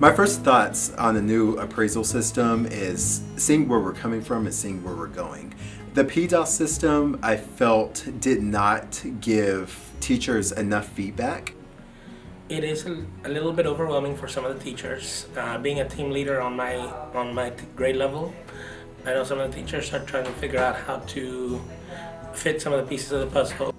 My first thoughts on the new appraisal system is seeing where we're coming from and seeing where we're going. The PDOS system, I felt, did not give teachers enough feedback. It is a little bit overwhelming for some of the teachers. Being a team leader on my grade level, I know some of the teachers are trying to figure out how to fit some of the pieces of the puzzle.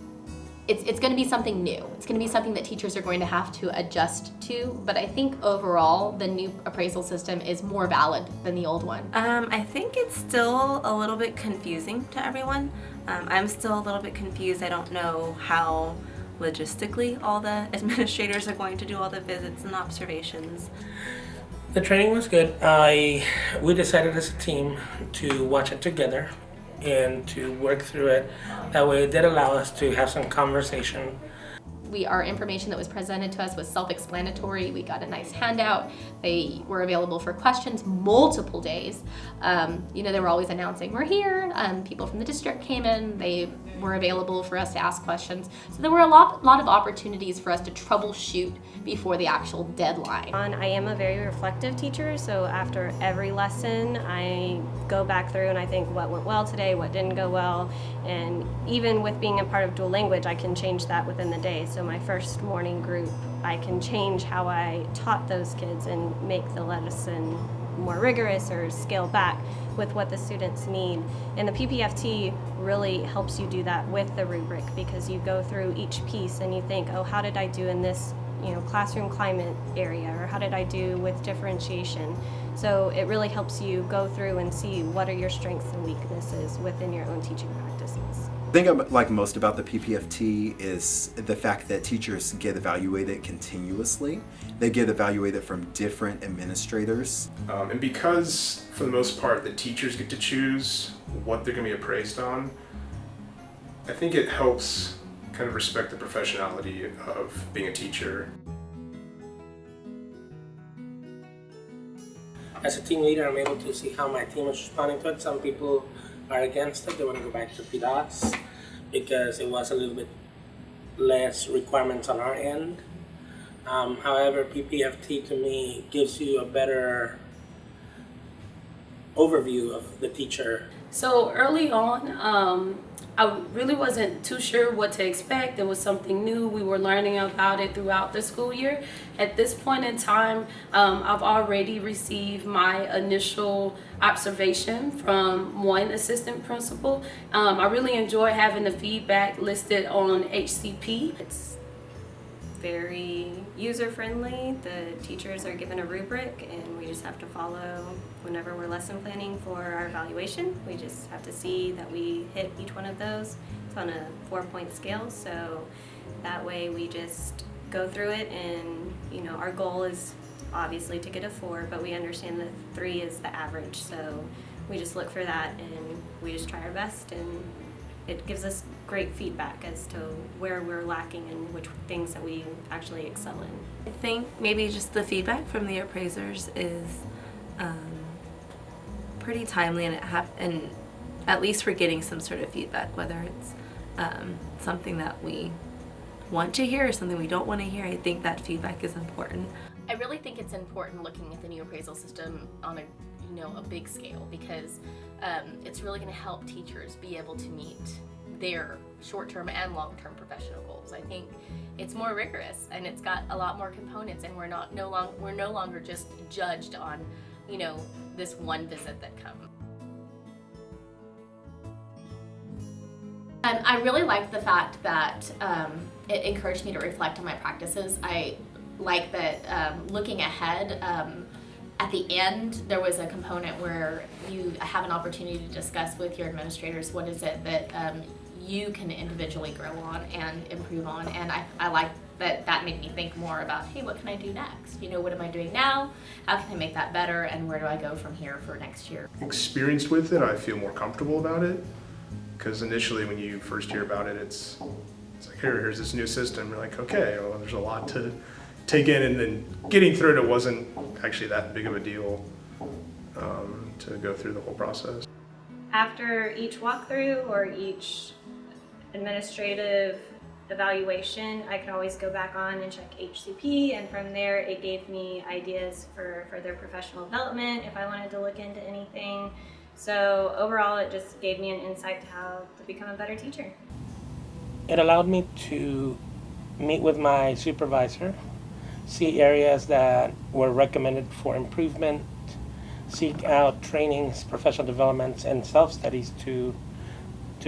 It's going to be something new. It's going to be something that teachers are going to have to adjust to, but I think overall the new appraisal system is more valid than the old one. I think it's still a little bit confusing to everyone. I'm still a little bit confused. I don't know how logistically all the administrators are going to do all the visits and observations. The training was good. We decided as a team to watch it together and to work through it. That way it did allow us to have some conversation. Our information that was presented to us was self-explanatory. We got a nice handout. They were available for questions multiple days. They were always announcing, we're here. People from the district came in. They were available for us to ask questions. So there were a lot of opportunities for us to troubleshoot before the actual deadline. I am a very reflective teacher, so after every lesson, I go back through and I think what went well today, what didn't go well, and even with being a part of dual language, I can change that within the day. So my first morning group, I can change how I taught those kids and make the lesson more rigorous or scale back with what the students need. And the PPFT really helps you do that with the rubric, because you go through each piece and you think, oh, how did I do in this classroom climate area, or how did I do with differentiation? So it really helps you go through and see what are your strengths and weaknesses within your own teaching practices. The thing I like most about the PPFT is the fact that teachers get evaluated continuously. They get evaluated from different administrators. And because, for the most part, the teachers get to choose what they're going to be appraised on, I think it helps kind of respect the professionality of being a teacher. As a team leader, I'm able to see how my team is responding to it. Some people are against it. They want to go back to PDOS because it was a little bit less requirements on our end. However, PPFT to me gives you a better overview of the teacher. So early on, I really wasn't too sure what to expect. It was something new. We were learning about it throughout the school year. At this point in time, I've already received my initial observation from one assistant principal. I really enjoy having the feedback listed on HCP. It's very user-friendly. The teachers are given a rubric and we just have to follow whenever we're lesson planning for our evaluation. We just have to see that we hit each one of those. It's on a 4-point scale, so that way we just go through it, and our goal is obviously to get a 4, but we understand that 3 is the average, so we just look for that and we just try our best, and it gives us great feedback as to where we're lacking and which things that we actually excel in. I think maybe just the feedback from the appraisers is pretty timely, and at least we're getting some sort of feedback, whether it's something that we want to hear or something we don't want to hear. I think that feedback is important. I really think it's important looking at the new appraisal system on a big scale, because it's really going to help teachers be able to meet their short-term and long-term professional goals. I think it's more rigorous and it's got a lot more components, and we're no longer just judged on this one visit that comes. I really liked the fact that it encouraged me to reflect on my practices. I like that looking ahead, at the end, there was a component where you have an opportunity to discuss with your administrators what is it that you can individually grow on and improve on. And I like that made me think more about, hey, what can I do next? What am I doing now? How can I make that better? And where do I go from here for next year? Experienced with it, I feel more comfortable about it, because initially when you first hear about it, it's like, here's this new system. You're like, okay, well, there's a lot to take in, and then getting through it wasn't actually that big of a deal to go through the whole process. After each walkthrough or each administrative evaluation, I could always go back on and check HCP, and from there it gave me ideas for further professional development if I wanted to look into anything. So overall, it just gave me an insight to how to become a better teacher. It allowed me to meet with my supervisor, see areas that were recommended for improvement, seek out trainings, professional developments, and self-studies to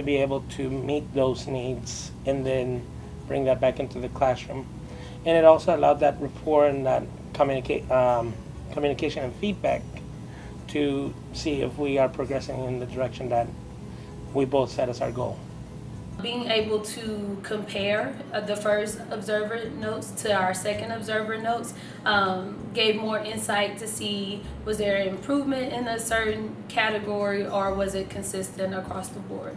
be able to meet those needs and then bring that back into the classroom. And it also allowed that rapport and that communication and feedback to see if we are progressing in the direction that we both set as our goal. Being able to compare the first observer notes to our second observer notes gave more insight to see was there improvement in a certain category or was it consistent across the board.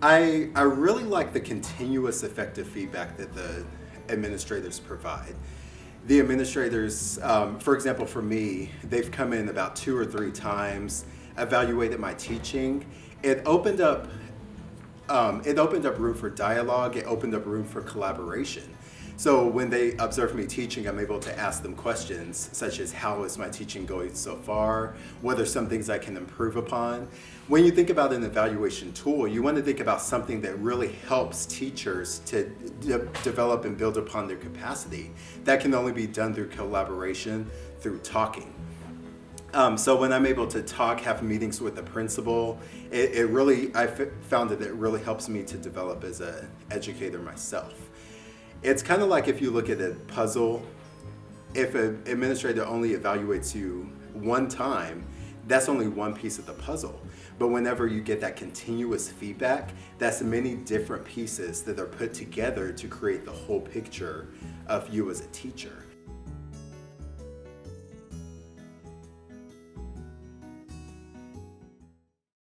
I really like the continuous effective feedback that the administrators provide. The administrators, for example, for me, they've come in about 2 or 3 times, evaluated my teaching. It opened up room for dialogue. It opened up room for collaboration. So when they observe me teaching, I'm able to ask them questions such as, how is my teaching going so far? What are some things I can improve upon? When you think about an evaluation tool, you want to think about something that really helps teachers to develop and build upon their capacity. That can only be done through collaboration, through talking. So when I'm able to talk, have meetings with the principal, I found that it really helps me to develop as an educator myself. It's kind of like if you look at a puzzle, if an administrator only evaluates you one time, that's only one piece of the puzzle. But whenever you get that continuous feedback, that's many different pieces that are put together to create the whole picture of you as a teacher.